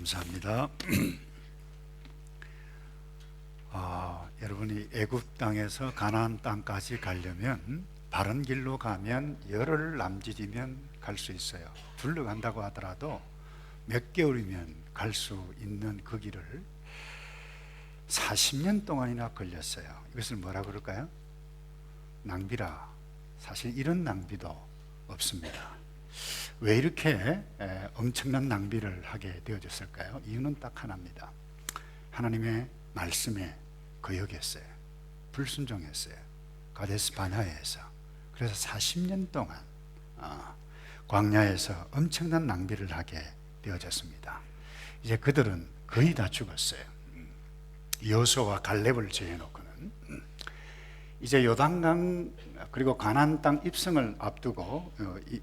감사합니다. 여러분이 애굽 땅에서 가나안 땅까지 가려면 바른 길로 가면 열흘 남짓이면 갈 수 있어요. 둘러간다고 하더라도 몇 개월이면 갈 수 있는 그 길을 40년 동안이나 걸렸어요. 이것을 뭐라 그럴까요? 낭비라. 사실 이런 낭비도 없습니다. 왜 이렇게 엄청난 낭비를 하게 되어졌을까요? 이유는 딱 하나입니다. 하나님의 말씀에 거역했어요. 불순종했어요. 가데스 바네아에서. 그래서 40년 동안 광야에서 엄청난 낭비를 하게 되어졌습니다. 이제 그들은 거의 다 죽었어요. 여호수아와 갈렙을 제외놓고는. 이제 요단강 그리고 가나안 땅 입성을 앞두고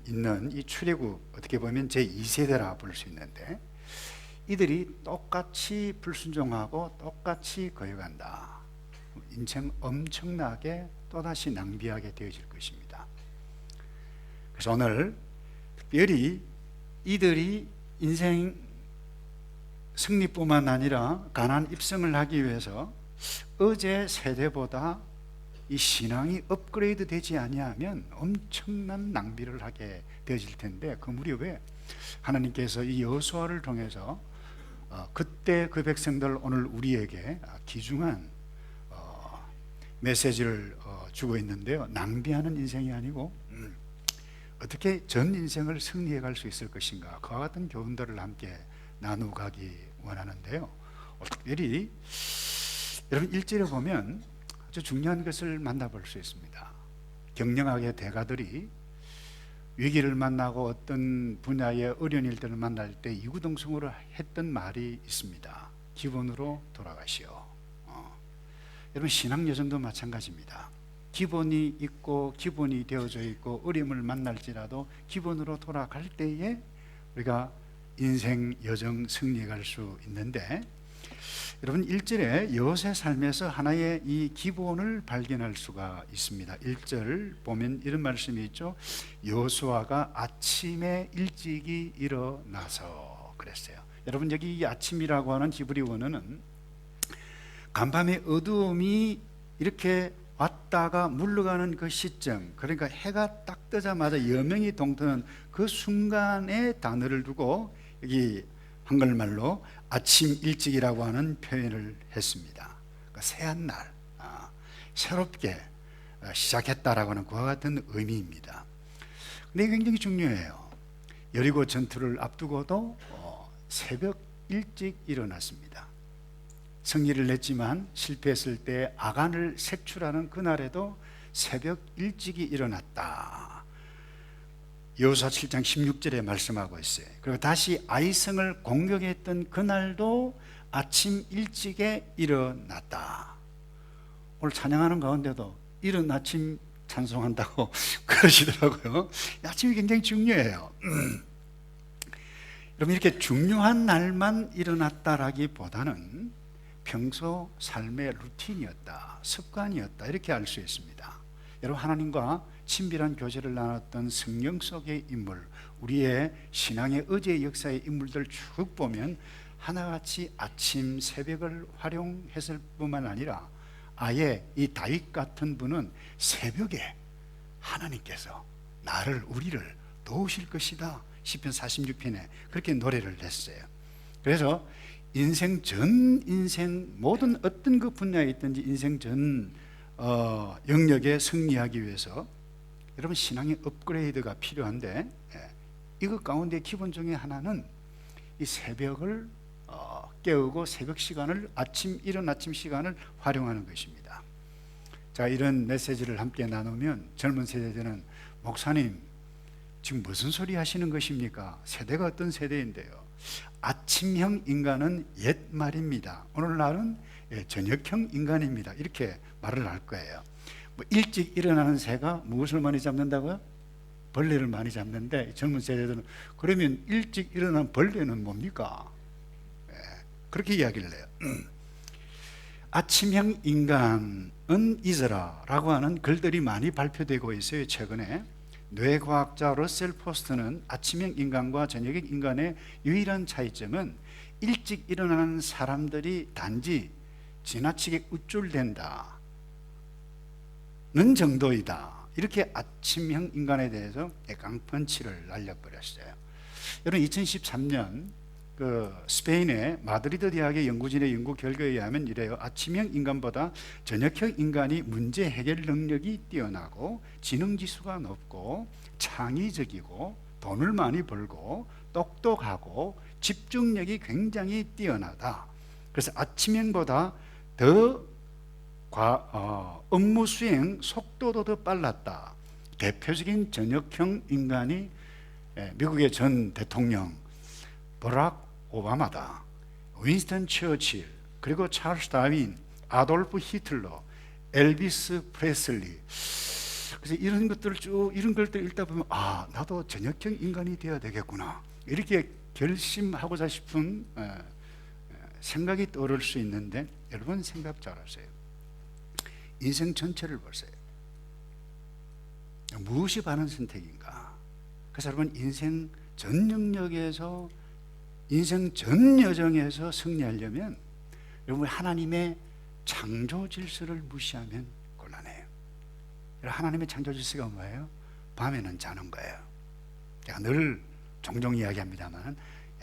있는 이 출애굽, 어떻게 보면 제2세대라 볼 수 있는데, 이들이 똑같이 불순종하고 똑같이 거역한다. 인생 엄청나게 또다시 낭비하게 되어질 것입니다. 그래서 오늘 특별히 이들이 인생 승리뿐만 아니라 가나안 입성을 하기 위해서 어제 세대보다 이 신앙이 업그레이드 되지 아니하면 엄청난 낭비를 하게 되어질 텐데, 그 무렵에 하나님께서 이 여호수아를 통해서 그때 그 백성들, 오늘 우리에게 귀중한 메시지를 주고 있는데요. 낭비하는 인생이 아니고 어떻게 전 인생을 승리해 갈 수 있을 것인가, 그와 같은 교훈들을 함께 나누어 가기 원하는데요. 특별히 여러분 1절에 보면 아주 중요한 것을 만나볼 수 있습니다. 경영학의 대가들이 위기를 만나고 어떤 분야의 어려운 일들을 만날 때 이구동성으로 했던 말이 있습니다. 기본으로 돌아가시오. 여러분 신앙 여정도 마찬가지입니다. 기본이 있고 기본이 되어져 있고 어려움을 만날지라도 기본으로 돌아갈 때에 우리가 인생 여정 승리해 갈 수 있는데, 여러분 1절에 여호수아의 삶에서 하나의 이 기본을 발견할 수가 있습니다. 1절 보면 이런 말씀이 있죠. 여호수아가 아침에 일찍이 일어나서 그랬어요. 여러분 여기 이 아침이라고 하는 히브리 원어는 간밤의 어두움이 이렇게 왔다가 물러가는 그 시점, 그러니까 해가 딱 뜨자마자 여명이 동트는 그 순간의 단어를 두고 여기 한글말로 아침 일찍이라고 하는 표현을 했습니다. 그러니까 새한 날, 새롭게 시작했다라고 하는 그와 같은 의미입니다. 근데 이게 굉장히 중요해요. 여리고 전투를 앞두고도 새벽 일찍 일어났습니다. 승리를 냈지만 실패했을 때 아간을 색출하는 그날에도 새벽 일찍이 일어났다. 여호수아 7장 16절에 말씀하고 있어요. 그리고 다시 아이성을 공격했던 그날도 아침 일찍에 일어났다. 오늘 찬양하는 가운데도 이른 아침 찬송한다고 그러시더라고요. 아침이 굉장히 중요해요. 여러분 이렇게 중요한 날만 일어났다라기보다는 평소 삶의 루틴이었다, 습관이었다, 이렇게 알 수 있습니다. 여러분 하나님과 친밀한 교제를 나눴던 성령 속의 인물, 우리의 신앙의 어제의 역사의 인물들 쭉 보면 하나같이 아침 새벽을 활용했을 뿐만 아니라 아예 이 다윗 같은 분은 새벽에 하나님께서 나를, 우리를 도우실 것이다, 시편 46편에 그렇게 노래를 했어요. 그래서 인생 전 인생 모든 어떤 그 분야에 있든지 인생 전 영역에 승리하기 위해서 여러분 신앙의 업그레이드가 필요한데, 이것 가운데 기본 중에 하나는 이 새벽을 깨우고 새벽 시간을, 이른 아침 시간을 활용하는 것입니다. 자, 이런 메시지를 함께 나누면 젊은 세대들은 목사님 지금 무슨 소리 하시는 것입니까? 세대가 어떤 세대인데요? 아침형 인간은 옛 말입니다. 오늘날은 저녁형 인간입니다. 이렇게 말을 할 거예요. 일찍 일어나는 새가 무엇을 많이 잡는다고요? 벌레를 많이 잡는데, 젊은 세대들은 그러면 일찍 일어난 벌레는 뭡니까? 그렇게 이야기를 해요. 아침형 인간은 잊어라라고 하는 글들이 많이 발표되고 있어요. 최근에 뇌과학자 러셀 포스트는 아침형 인간과 저녁형 인간의 유일한 차이점은 일찍 일어나는 사람들이 단지 지나치게 우쭐댄다는 정도이다. 이렇게 아침형 인간에 대해서 깡펀치를 날려버렸어요. 여러분 2013년 그 스페인의 마드리드 대학의 연구진의 연구 결과에 의하면 이래요. 아침형 인간보다 저녁형 인간이 문제 해결 능력이 뛰어나고 지능지수가 높고 창의적이고 돈을 많이 벌고 똑똑하고 집중력이 굉장히 뛰어나다. 그래서 아침형보다 더 업무 수행 속도도 더 빨랐다. 대표적인 저녁형 인간이 미국의 전 대통령 버락 오바마다. 윈스턴 처칠, 그리고 찰스 다윈, 아돌프 히틀러, 엘비스 프레슬리. 그래서 이런 것들을 읽다 보면 나도 저녁형 인간이 되어야 되겠구나, 이렇게 결심하고자 싶은 생각이 떠오를 수 있는데, 여러분 생각 잘하세요. 인생 전체를 보세요. 무엇이 바른 선택인가? 그래서 여러분 인생 전 영역에서, 인생 전 여정에서 승리하려면 여러분 하나님의 창조 질서를 무시하면 곤란해요. 하나님의 창조 질서가 뭐예요? 밤에는 자는 거예요. 제가 늘 종종 이야기합니다만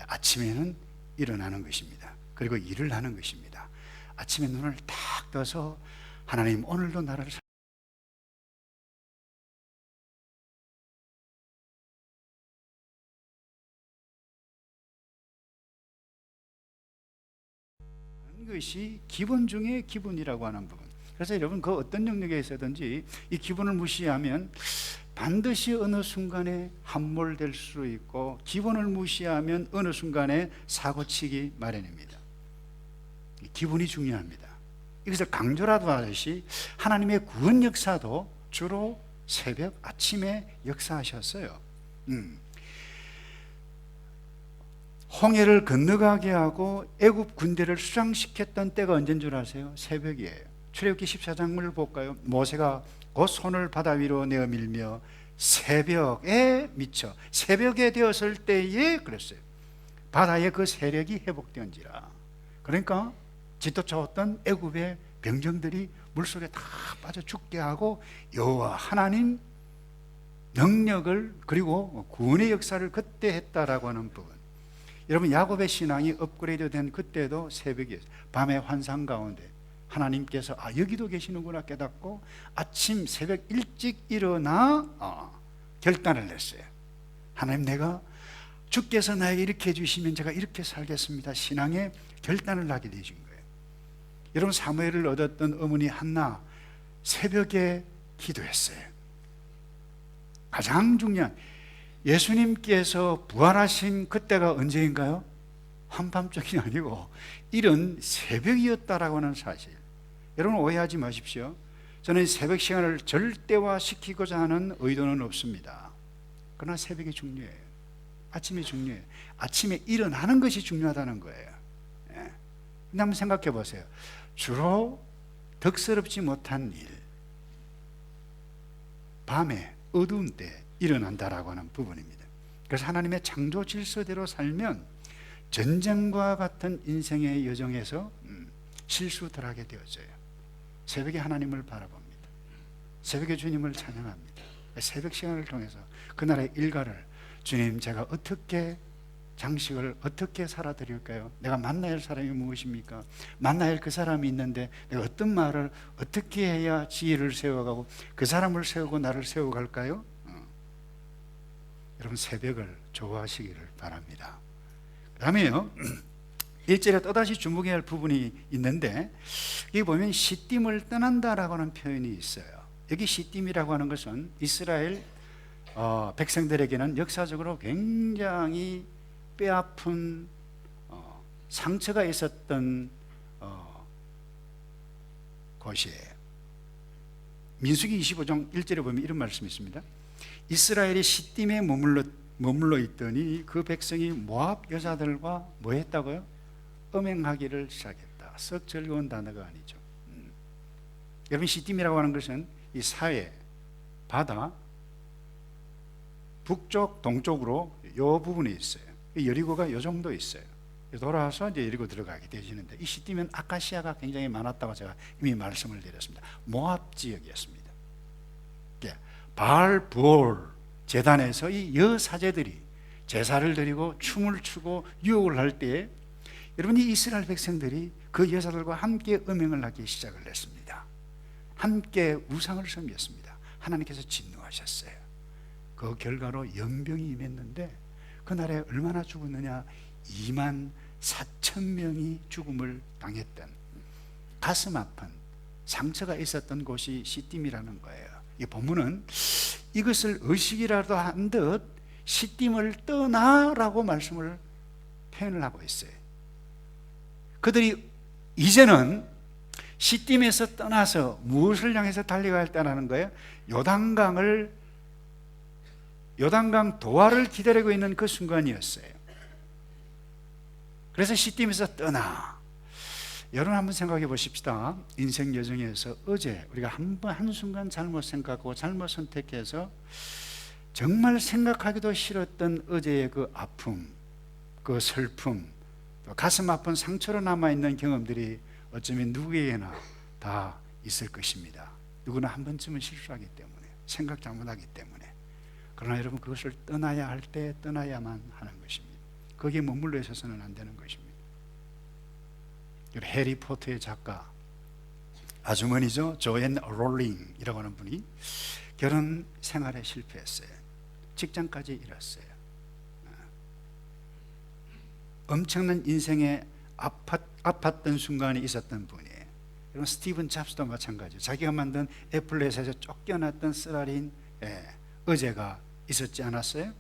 아침에는 일어나는 것입니다. 그리고 일을 하는 것입니다. 아침에 눈을 딱 떠서 하나님 오늘도 나를 것이 기본 중에 기본이라고 하는 부분. 그래서 여러분 그 어떤 영역에 있어든지 이 기본을 무시하면 반드시 어느 순간에 함몰될 수 있고, 기본을 무시하면 어느 순간에 사고치기 마련입니다. 기본이 중요합니다. 이것을 강조라도 하듯이 하나님의 구원 역사도 주로 새벽 아침에 역사하셨어요. 홍해를 건너가게 하고 애굽 군대를 수장시켰던 때가 언제인 줄 아세요? 새벽이에요. 출애굽기 14장을 볼까요? 모세가 곧 손을 바다 위로 내어 밀며 새벽에 미쳐, 새벽에 되었을 때에 그랬어요. 바다의 그 세력이 회복되었지라. 그러니까 짙어 차왔던 애굽의 병정들이 물속에 다 빠져 죽게 하고 여호와 하나님 능력을, 그리고 구원의 역사를 그때 했다라고 하는 부분. 여러분 야곱의 신앙이 업그레이드 된 그때도 새벽이었어요. 밤의 환상 가운데 하나님께서 여기도 계시는구나 깨닫고 아침 새벽 일찍 일어나 결단을 냈어요. 하나님, 내가 주께서 나에게 이렇게 해주시면 제가 이렇게 살겠습니다. 신앙의 결단을 하게 되신 거예요. 여러분 사무엘을 얻었던 어머니 한나 새벽에 기도했어요. 가장 중요한, 예수님께서 부활하신 그때가 언제인가요? 한밤중이 아니고 이른 새벽이었다라고 하는 사실, 여러분 오해하지 마십시오. 저는 새벽 시간을 절대화시키고자 하는 의도는 없습니다. 그러나 새벽이 중요해요. 아침이 중요해요. 아침에 일어나는 것이 중요하다는 거예요. 근데 한번 생각해 보세요. 주로 덕스럽지 못한 일, 밤에 어두운 때 일어난다라고 하는 부분입니다. 그래서 하나님의 창조 질서대로 살면 전쟁과 같은 인생의 여정에서 실수들 하게 되어져요. 새벽에 하나님을 바라봅니다. 새벽에 주님을 찬양합니다. 새벽 시간을 통해서 그날의 일과를, 주님 제가 어떻게 장식을 어떻게 살아드릴까요? 내가 만나야 할 사람이 무엇입니까? 만나야 할 그 사람이 있는데 내가 어떤 말을 어떻게 해야 지혜를 세워가고 그 사람을 세우고 나를 세워갈까요? 여러분 새벽을 좋아하시기를 바랍니다. 그 다음에요, 1절에 또다시 주목해야 할 부분이 있는데, 여기 보면 시딤을 떠난다라고 하는 표현이 있어요. 여기 시딤이라고 하는 것은 이스라엘 백성들에게는 역사적으로 굉장히 뼈아픈 상처가 있었던 곳이에요. 민수기 25장 1절에 보면 이런 말씀이 있습니다. 이스라엘이 시딤에 머물러 있더니 그 백성이 모압 여자들과 뭐 했다고요? 음행하기를 시작했다. 썩 즐거운 단어가 아니죠. 여러분 시딤이라고 하는 것은 이 사해, 바다 북쪽 동쪽으로 이 부분에 있어요. 여리고가 이 정도 있어요. 돌아와서 이제 이리고 들어가게 되시는데, 이 시띠면 아카시아가 굉장히 많았다고 제가 이미 말씀을 드렸습니다. 모압 지역이었습니다. 바알 부올 제단에서 이 여사제들이 제사를 드리고 춤을 추고 유혹을 할 때에 여러분, 이 이스라엘 백성들이 그 여사들과 함께 음행을 하기 시작을 했습니다. 함께 우상을 섬겼습니다. 하나님께서 진노하셨어요. 그 결과로 연병이 임했는데 그날에 얼마나 죽었느냐, 2만 4천 명이 죽음을 당했던, 가슴 아픈 상처가 있었던 곳이 시딤이라는 거예요. 이 본문은 이것을 의식이라도 한 듯 시딤을 떠나라고 말씀을 표현을 하고 있어요. 그들이 이제는 시딤에서 떠나서 무엇을 향해서 달려가야 했다는 거예요? 요단강 도하를 기다리고 있는 그 순간이었어요. 그래서 시딤에서 떠나. 여러분 한번 생각해 보십시다. 인생 여정에서 어제 우리가 한순간 잘못 생각하고 잘못 선택해서 정말 생각하기도 싫었던 어제의 그 아픔, 그 슬픔, 또 가슴 아픈 상처로 남아있는 경험들이 어쩌면 누구에게나 다 있을 것입니다. 누구나 한 번쯤은 실수하기 때문에, 생각 잘못하기 때문에. 그러나 여러분, 그것을 떠나야 할 때 떠나야만 하는 것입니다. 거기에 머물러 있어서는 안 되는 것입니다. 해리포터의 작가, 아주머니죠, 조앤 롤링이라고 하는 분이 결혼 생활에 실패했어요. 직장까지 잃었어요. 엄청난 인생에 아팠던 순간이 있었던 분이에요. 여러분, 스티븐 잡스도 마찬가지예요. 자기가 만든 애플 회사에서 쫓겨났던 쓰라린 의제가 있었지 않았어요?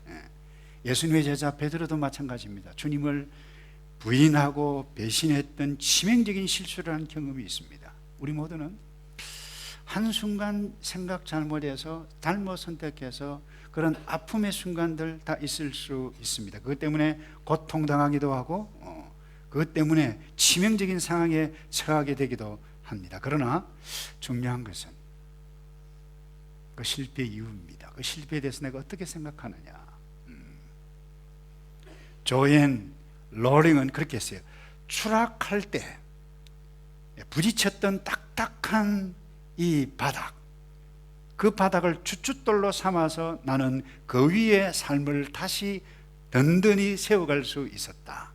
예수님의 제자 베드로도 마찬가지입니다. 주님을 부인하고 배신했던 치명적인 실수를 한 경험이 있습니다. 우리 모두는 한순간 생각 잘못해서 잘못 선택해서 그런 아픔의 순간들 다 있을 수 있습니다. 그것 때문에 고통당하기도 하고 그것 때문에 치명적인 상황에 처하게 되기도 합니다. 그러나 중요한 것은 그 실패 이유입니다. 그 실패에 대해서 내가 어떻게 생각하느냐. 조앤 롤링은 그렇게 했어요. 추락할 때 부딪혔던 딱딱한 이 바닥, 그 바닥을 주춧돌로 삼아서 나는 그 위에 삶을 다시 든든히 세워갈 수 있었다.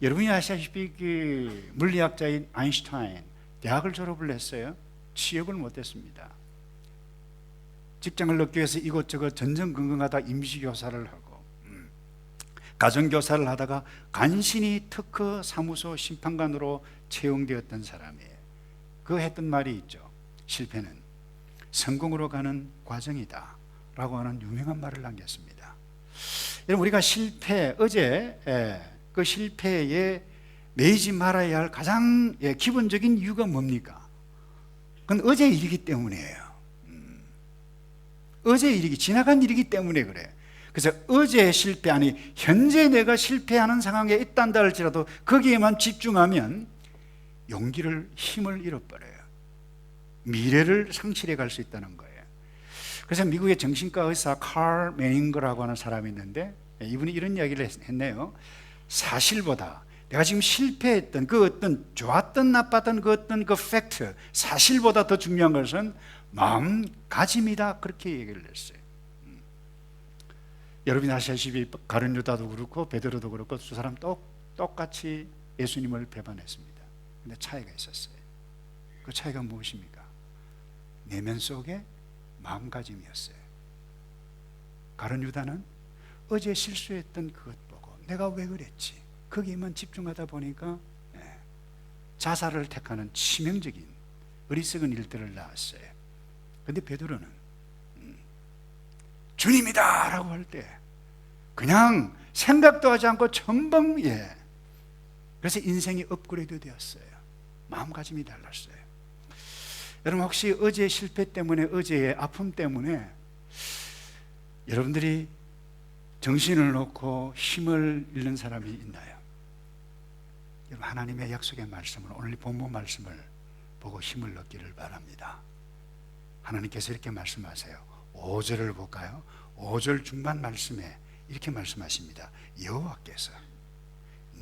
여러분이 아시다시피 그 물리학자인 아인슈타인, 대학을 졸업을 했어요. 취업을 못했습니다. 직장을 얻기 위해서 이곳저곳 전전긍긍하다 임시교사를 하고 가정교사를 하다가 간신히 특허 사무소 심판관으로 채용되었던 사람이에요. 그 했던 말이 있죠. 실패는 성공으로 가는 과정이다 라고 하는 유명한 말을 남겼습니다. 여러분, 우리가 어제 그 실패에 매이지 말아야 할 가장 기본적인 이유가 뭡니까? 그건 어제 일이기 때문이에요. 어제 일이기, 지나간 일이기 때문에 그래. 그래서 어제의 실패, 아니 현재 내가 실패하는 상황에 있단다 할지라도 거기에만 집중하면 힘을 잃어버려요. 미래를 상실해 갈 수 있다는 거예요. 그래서 미국의 정신과 의사 칼 매닝거라고 하는 사람이 있는데 이분이 이런 이야기를 했네요. 사실보다 내가 지금 실패했던 그 어떤 좋았던 나빴던 그 어떤 그 팩트, 사실보다 더 중요한 것은 마음가짐이다, 그렇게 얘기를 했어요. 여러분이 아시다시피 가룟 유다도 그렇고 베드로도 그렇고 두 사람 똑같이 예수님을 배반했습니다. 근데 차이가 있었어요. 그 차이가 무엇입니까? 내면 속에 마음가짐이었어요. 가룟 유다는 어제 실수했던 그것 보고 내가 왜 그랬지, 거기에만 집중하다 보니까 자살을 택하는 치명적인 어리석은 일들을 낳았어요. 근데 베드로는 주님이다 라고 할 때 그냥 생각도 하지 않고 첨벙, 그래서 인생이 업그레이드 되었어요. 마음가짐이 달랐어요. 여러분, 혹시 어제의 실패 때문에, 어제의 아픔 때문에 여러분들이 정신을 놓고 힘을 잃는 사람이 있나요? 여러분, 하나님의 약속의 말씀을, 오늘 본문 말씀을 보고 힘을 얻기를 바랍니다. 하나님께서 이렇게 말씀하세요. 5절을 볼까요? 5절 중반 말씀에 이렇게 말씀하십니다. 여호와께서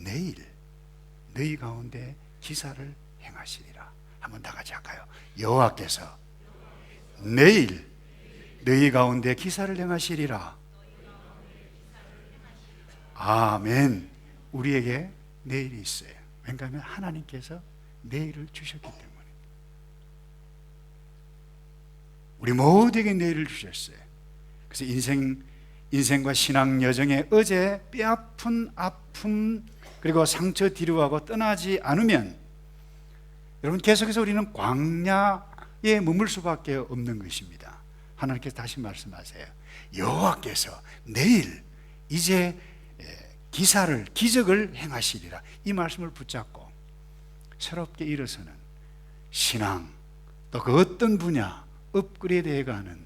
내일 너희 가운데 기사를 행하시리라. 한번 다 같이 할까요? 여호와께서 내일 너희 가운데 기사를 행하시리라. 아멘. 우리에게 내일이 있어요. 왜냐하면 하나님께서 내일을 주셨기 때문에. 우리 모두에게 내일을 주셨어요. 그래서 인생과 신앙 여정에 어제 뼈아픈 아픔 그리고 상처 뒤로하고 떠나지 않으면 여러분 계속해서 우리는 광야에 머물 수밖에 없는 것입니다. 하나님께서 다시 말씀하세요. 여호와께서 내일 이제 기적을 행하시리라. 이 말씀을 붙잡고 새롭게 일어서는 신앙 또 그 어떤 분야 업그레이드 해가는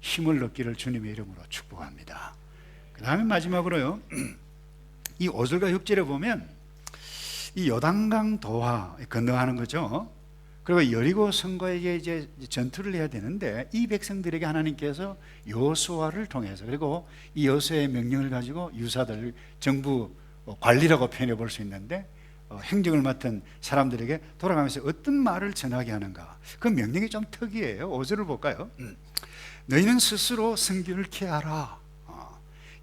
힘을 얻기를 주님의 이름으로 축복합니다. 그 다음에 마지막으로요, 이 5절과 6절에 보면 이 요단강 도하 건너가는 거죠. 그리고 여리고 성과에게 이제 전투를 해야 되는데 이 백성들에게 하나님께서 여호수아를 통해서 그리고 이 여호수아의 명령을 가지고 유사들 정부 관리라고 표현해 볼 수 있는데 행정을 맡은 사람들에게 돌아가면서 어떤 말을 전하게 하는가. 그 명령이 좀 특이해요. 5절을 볼까요? 너희는 스스로 성결케 하라.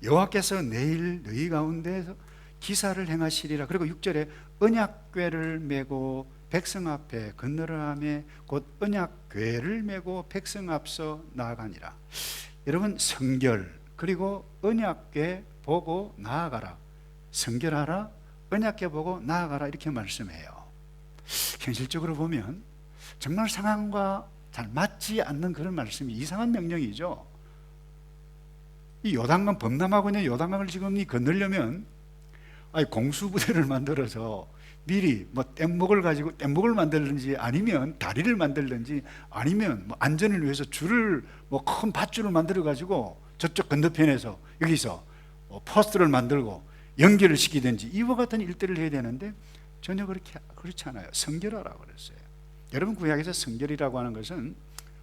여호와께서 내일 너희 가운데서 기사를 행하시리라. 그리고 6절에 언약궤를 메고 백성 앞에 건너라 하며 곧 언약궤를 메고 백성 앞서 나아가니라. 여러분 성결 그리고 언약궤 보고 나아가라. 성결하라, 언약궤 보고 나아가라 이렇게 말씀해요. 현실적으로 보면 정말 상황과 잘 맞지 않는 그런 말씀이 이상한 명령이죠. 이 요단강 범람하고 있는 요단강을 지금 건너려면 공수부대를 만들어서 미리 뗏목을 가지고 뗏목을 만들든지 아니면 다리를 만들든지 아니면 안전을 위해서 줄을 큰 밧줄을 만들어 가지고 저쪽 건너편에서 여기서 포스트를 만들고 연결을 시키든지 이와 같은 일들을 해야 되는데 전혀 그렇지 않아요. 성결하라고 그랬어요. 여러분 구약에서 성결이라고 하는 것은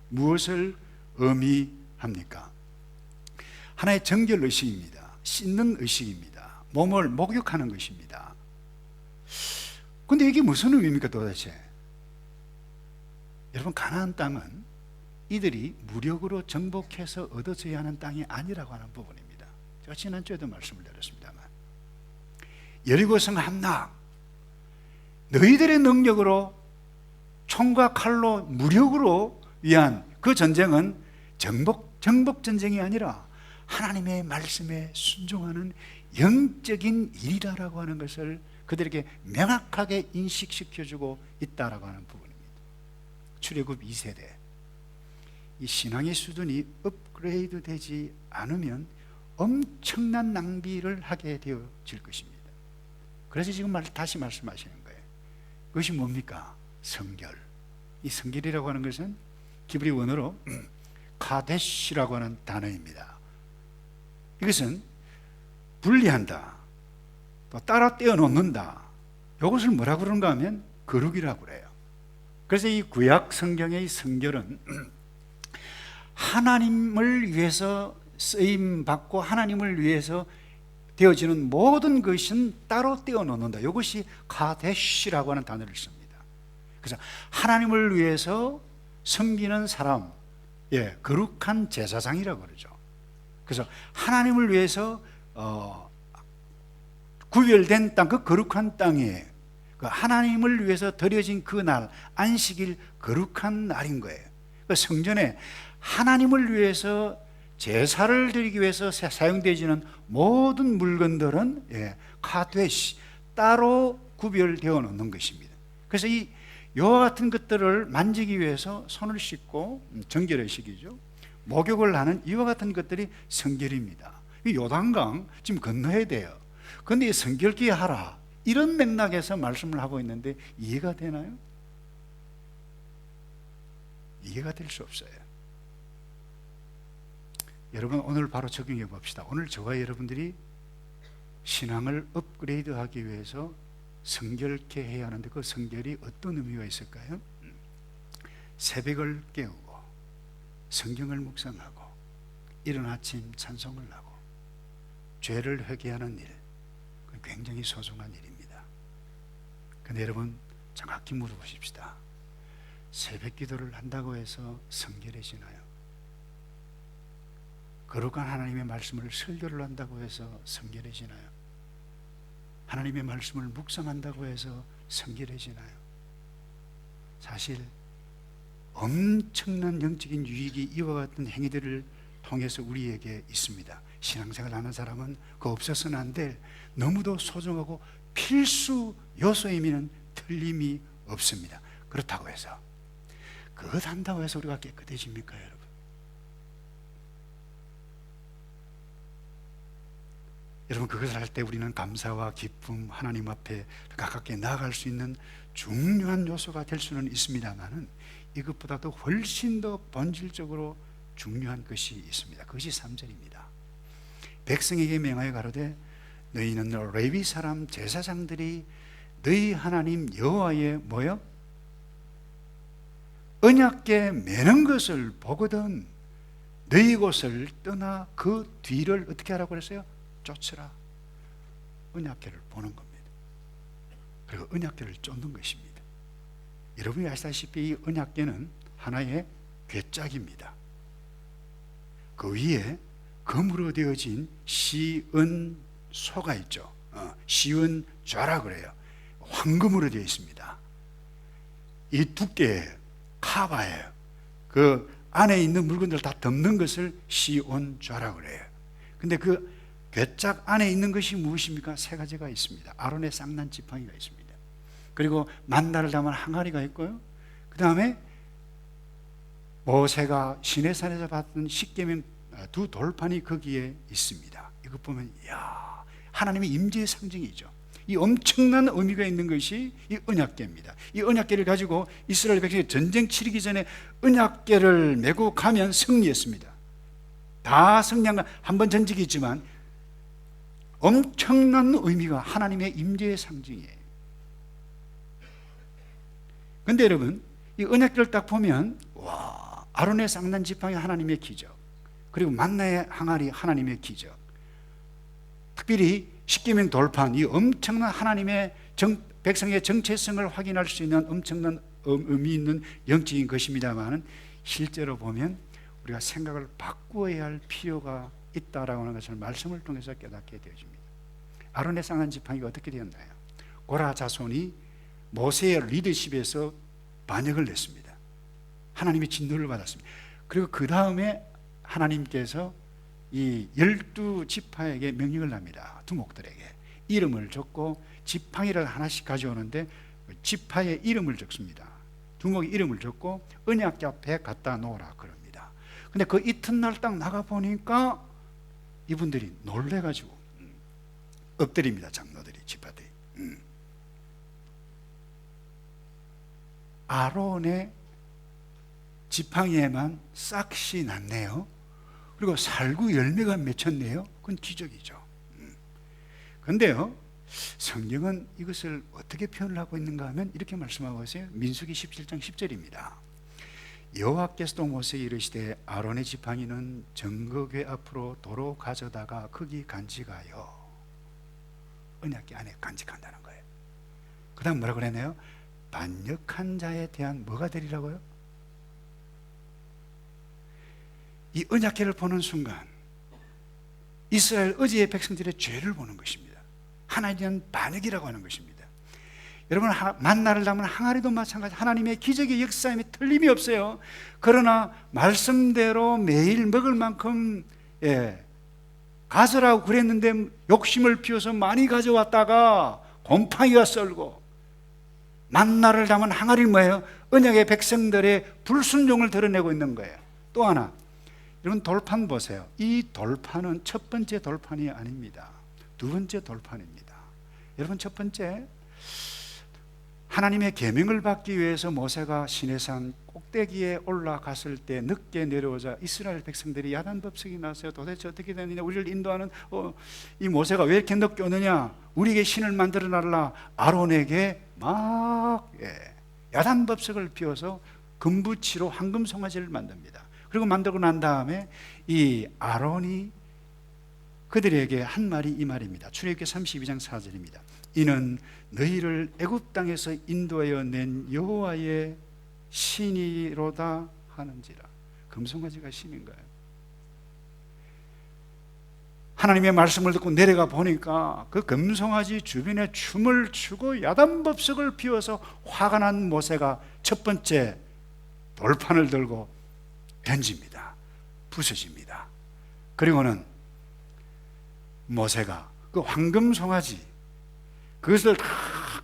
무엇을 의미합니까? 하나의 정결 의식입니다. 씻는 의식입니다. 몸을 목욕하는 것입니다. 근데 이게 무슨 의미입니까 도대체? 여러분 가나안 땅은 이들이 무력으로 정복해서 얻어져야 하는 땅이 아니라고 하는 부분입니다. 제가 지난주에도 말씀을 드렸습니다만 여리고성 함락 너희들의 능력으로 총과 칼로 무력으로 위한 그 전쟁은 정복 전쟁이 아니라 하나님의 말씀에 순종하는 영적인 일이라고 하는 것을 그들에게 명확하게 인식시켜주고 있다라고 하는 부분입니다. 출애굽 2세대 이 신앙의 수준이 업그레이드 되지 않으면 엄청난 낭비를 하게 되어질 것입니다. 그래서 지금 다시 말씀하시는 거예요. 그것이 뭡니까? 성결. 이 성결이라고 하는 것은 히브리 원어로 카데시라고 하는 단어입니다. 이것은 분리한다, 또 따라 떼어놓는다. 이것을 뭐라고 그러는가 하면 거룩이라고 그래요. 그래서 이 구약 성경의 성결은 하나님을 위해서 쓰임받고 하나님을 위해서 되어지는 모든 것은 따로 떼어놓는다. 이것이 카데시라고 하는 단어를 씁니다. 그래서 하나님을 위해서 섬기는 사람, 거룩한 제사장이라고 그러죠. 그래서 하나님을 위해서 구별된 땅, 그 거룩한 땅에 그 하나님을 위해서 드려진 그 날, 안식일 거룩한 날인 거예요. 그 성전에 하나님을 위해서 제사를 드리기 위해서 사용되지는 모든 물건들은 카데시, 따로 구별되어 놓는 것입니다. 그래서 이와 같은 것들을 만지기 위해서 손을 씻고 정결의식이죠. 목욕을 하는 이와 같은 것들이 성결입니다. 이 요단강 지금 건너야 돼요. 그런데 성결케 하라 이런 맥락에서 말씀을 하고 있는데 이해가 되나요? 이해가 될 수 없어요. 여러분 오늘 바로 적용해 봅시다. 오늘 저와 여러분들이 신앙을 업그레이드하기 위해서 성결케 해야 하는데 그 성결이 어떤 의미가 있을까요? 새벽을 깨우고 성경을 묵상하고 이른 아침 찬송을 하고 죄를 회개하는 일, 굉장히 소중한 일입니다. 근데 여러분 정확히 물어보십시다. 새벽 기도를 한다고 해서 성결해지나요? 거룩한 하나님의 말씀을 설교를 한다고 해서 성결해지나요? 하나님의 말씀을 묵상한다고 해서 성결해지나요? 사실 엄청난 영적인 유익이 이와 같은 행위들을 통해서 우리에게 있습니다. 신앙생활 하는 사람은 그 없어서는 안 될 너무도 소중하고 필수 요소임에는 틀림이 없습니다. 그렇다고 해서 그것 한다고 해서 우리가 깨끗해집니까, 여러분? 여러분, 그것을 할 때 우리는 감사와 기쁨, 하나님 앞에 가깝게 나아갈 수 있는 중요한 요소가 될 수는 있습니다만은 이것보다도 훨씬 더 본질적으로 중요한 것이 있습니다. 그것이 3절입니다. 백성에게 명하여 가로되 너희는 레위 사람 제사장들이 너희 하나님 여호와의 뭐요? 언약궤 매는 것을 보거든 너희 곳을 떠나 그 뒤를 어떻게 하라고 그랬어요? 쫓으라. 언약궤를 보는 겁니다. 그리고 언약궤를 쫓는 것입니다. 여러분이 아시다시피 이 언약궤는 하나의 궤짝입니다. 그 위에 금으로 되어진 시은소가 있죠. 시은좌라 그래요. 황금으로 되어 있습니다. 이 두께에 카바예요. 그 안에 있는 물건들 다 덮는 것을 시온좌라 그래요. 근데 그 궤짝 안에 있는 것이 무엇입니까? 세 가지가 있습니다. 아론의 쌍난 지팡이가 있습니다. 그리고 만나를 담은 항아리가 있고요. 그 다음에 모세가 시내산에서 받은 십계명 두 돌판이 거기에 있습니다. 이것 보면 이야, 하나님의 임재의 상징이죠. 이 엄청난 의미가 있는 것이 이 언약궤입니다. 이 언약궤를 가지고 이스라엘 백성이 전쟁 치르기 전에 언약궤를 메고 가면 승리했습니다. 다 승리한 건 한 번 전직이 있지만 엄청난 의미가 하나님의 임재의 상징이에요. 그런데 여러분, 이 언약궤를 딱 보면 와, 아론의 쌍난 지팡이 하나님의 기적, 그리고 만나의 항아리 하나님의 기적, 특별히 십계명 돌판, 이 엄청난 하나님의 백성의 정체성을 확인할 수 있는 엄청난 의미 있는 영적인 것입니다만 실제로 보면 우리가 생각을 바꾸어야 할 필요가 있다라고 하는 것을 말씀을 통해서 깨닫게 되어집니다. 아론의 쌍난 지팡이가 어떻게 되었나요? 고라 자손이 모세의 리더십에서 반역을 냈습니다. 하나님의 진노를 받았습니다. 그리고 그 다음에 하나님께서 이 12지파에게 명령을 합니다. 두목들에게 이름을 적고 지팡이를 하나씩 가져오는데 지파의 이름을 적습니다. 두목의 이름을 적고 언약궤 앞에 갖다 놓으라 그럽니다. 근데 그 이튿날 딱 나가보니까 이분들이 놀래가지고 엎드립니다. 장로들이, 지파들이. 아론의 지팡이에만 싹이 났네요. 그리고 살구 열매가 맺혔네요. 그건 기적이죠. 그런데요, 성경은 이것을 어떻게 표현을 하고 있는가 하면 이렇게 말씀하고 있어요. 민수기 17장 10절입니다. 여호와께서도 모세에게 이르시되 아론의 지팡이는 정거궤 앞으로 도로 가져다가 거기 간직하여, 언약궤 안에 간직한다는 거예요. 그 다음 뭐라 그랬나요? 반역한 자에 대한 뭐가 되리라고요? 이 언약궤를 보는 순간 이스라엘 어제의 백성들의 죄를 보는 것입니다. 하나님에 대한 반역이라고 하는 것입니다. 여러분, 만나를 담은 항아리도 마찬가지, 하나님의 기적의 역사임에 틀림이 없어요. 그러나 말씀대로 매일 먹을 만큼 가져라고 그랬는데 욕심을 피워서 많이 가져왔다가 곰팡이가 썰고, 만나를 담은 항아리는 뭐예요? 언약의 백성들의 불순종을 드러내고 있는 거예요. 또 하나, 여러분 돌판 보세요. 이 돌판은 첫 번째 돌판이 아닙니다. 두 번째 돌판입니다. 여러분, 첫 번째, 하나님의 계명을 받기 위해서 모세가 시내산 꼭대기에 올라갔을 때 늦게 내려오자 이스라엘 백성들이 야단법석이 났어요. 도대체 어떻게 되느냐, 우리를 인도하는 이 모세가 왜 이렇게 늦게 오느냐, 우리에게 신을 만들어 놔라. 아론에게 막 야단법석을 피워서 금부치로 황금 송아지를 만듭니다. 그리고 만들고 난 다음에 이 아론이 그들에게 한 말이 이 말입니다. 출애굽기 32장 4절입니다. 이는 너희를 애굽 땅에서 인도하여 낸 여호와의 신이로다 하는지라. 금송아지가 신인가요? 하나님의 말씀을 듣고 내려가 보니까 그 금송아지 주변에 춤을 추고 야단법석을 피워서 화가 난 모세가 첫 번째 돌판을 들고 던집니다. 부서집니다. 그리고는 모세가 그 황금 송아지 그것을 다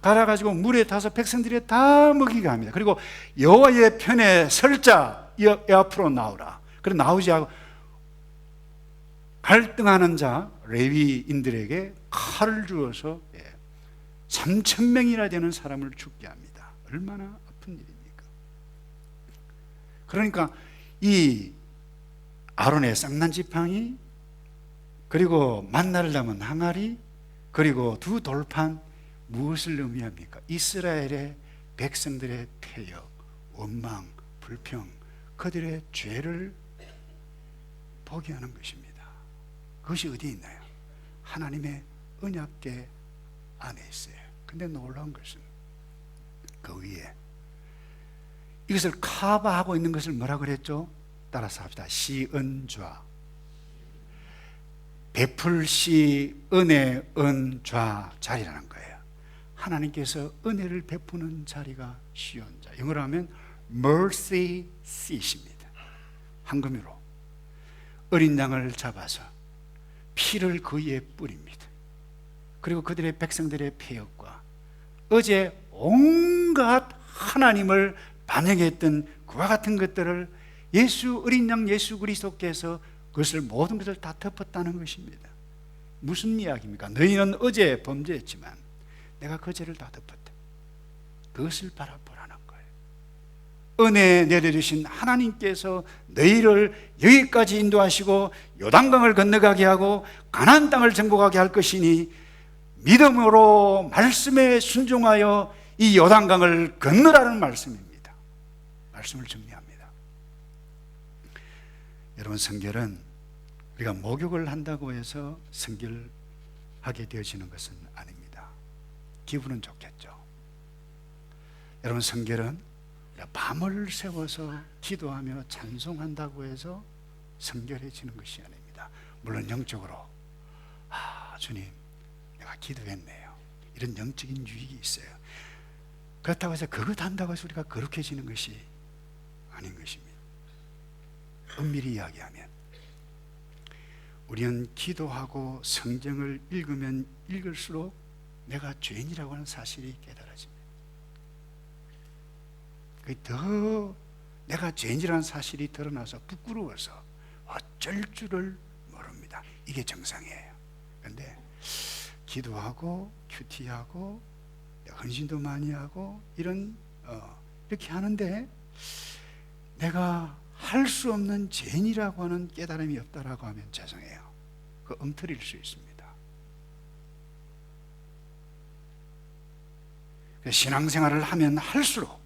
갈아가지고 물에 타서 백성들이 다 먹이게 합니다. 그리고 여호와의 편에 설자 이 앞으로 나오라. 그래 나오지 않고 갈등하는 자 레위인들에게 칼을 주어서 3,000명이나 되는 사람을 죽게 합니다. 얼마나 아픈 일입니까? 그러니까 이 아론의 쌍난지팡이, 그리고 만나를 담은 항아리, 그리고 두 돌판, 무엇을 의미합니까? 이스라엘의 백성들의 폐역, 원망, 불평, 그들의 죄를 보게 하는 것입니다. 그것이 어디에 있나요? 하나님의 언약궤 안에 있어요. 근데 놀라운 것은 그 위에 이것을 커버하고 있는 것을 뭐라 그랬죠? 따라서 합시다. 시은좌. 베풀시 은혜 은좌 자리라는 거예요. 하나님께서 은혜를 베푸는 자리가 시온자. 영어로 하면 mercy seat입니다. 한금으로 어린 양을 잡아서 피를 그 위에 뿌립니다. 그리고 그들의 백성들의 폐역과 어제 온갖 하나님을 반영했던 그와 같은 것들을 예수 어린 양 예수 그리스도께서 그것을 모든 것을 다 덮었다는 것입니다. 무슨 이야기입니까? 너희는 어제 범죄했지만 내가 그 죄를 다 덮었다. 그것을 바라보라는 거예요. 은혜 내려주신 하나님께서 너희를 여기까지 인도하시고 요단강을 건너가게 하고 가나안 땅을 정복하게 할 것이니 믿음으로 말씀에 순종하여 이 요단강을 건너라는 말씀입니다. 말씀을 정리합니다. 여러분, 성결은 우리가 목욕을 한다고 해서 성결하게 되어지는 것은 아닙니다. 기분은 좋겠죠. 여러분, 성결은 밤을 새워서 기도하며 찬송한다고 해서 성결해지는 것이 아닙니다. 물론 영적으로 주님 내가 기도했네요, 이런 영적인 유익이 있어요. 그렇다고 해서 그것 한다고 해서 우리가 거룩해지는 것이 아닌 것입니다. 엄밀히 이야기하면 우리는 기도하고 성경을 읽으면 읽을수록 내가 죄인이라고 하는 사실이 깨달아집니다. 더 내가 죄인이라는 사실이 드러나서 부끄러워서 어쩔 줄을 모릅니다. 이게 정상이에요. 그런데 기도하고 큐티하고 헌신도 많이 하고 이렇게 하는데 내가 할 수 없는 죄인이라고 하는 깨달음이 없다라고 하면 죄송해요. 그 엉터리일 수 있습니다. 신앙생활을 하면 할수록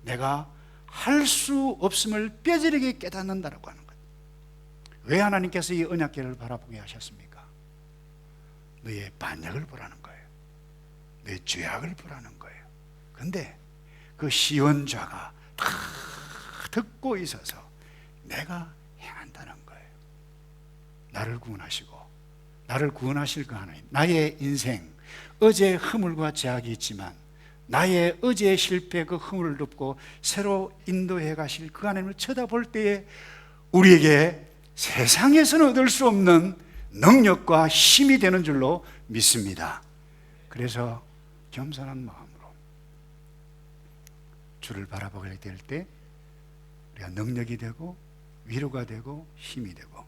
내가 할 수 없음을 뼈저리게 깨닫는다라고 하는 것. 왜 하나님께서 이 언약궤를 바라보게 하셨습니까? 너의 반역을 보라는 거예요. 너의 죄악을 보라는 거예요. 그런데 그 시온좌가 다 듣고 있어서 내가 행한다는 거예요. 나를 구원하시고 나를 구원하실 그 하나님, 나의 인생 어제 허물과 죄악이 있지만 나의 어제의 실패 그 허물을 덮고 새로 인도해 가실 그 하나님을 쳐다볼 때에 우리에게 세상에서는 얻을 수 없는 능력과 힘이 되는 줄로 믿습니다. 그래서 겸손한 마음으로 주를 바라보게 될 때 우리가 능력이 되고 위로가 되고 힘이 되고,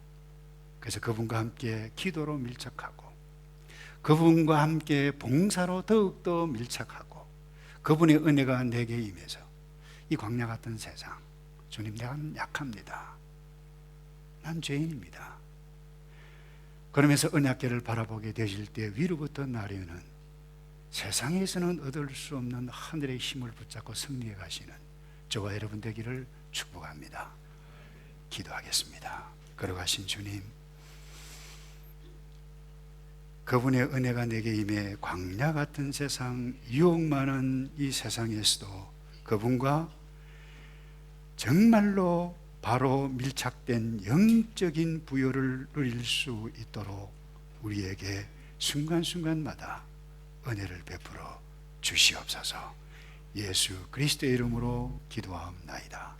그래서 그분과 함께 기도로 밀착하고 그분과 함께 봉사로 더욱더 밀착하고 그분의 은혜가 내게 임해서 이 광야 같은 세상, 주님 내가 약합니다, 난 죄인입니다, 그러면서 언약궤를 바라보게 되실 때 위로부터 나려는 세상에서는 얻을 수 없는 하늘의 힘을 붙잡고 승리해 가시는 저와 여러분 되기를 축복합니다. 기도하겠습니다. 걸어가신 주님, 그분의 은혜가 내게 임해 광야 같은 세상, 유혹 많은 이 세상에서도 그분과 정말로 바로 밀착된 영적인 부여를 누릴 수 있도록 우리에게 순간순간마다 은혜를 베풀어 주시옵소서. 예수 그리스도의 이름으로 기도하옵나이다.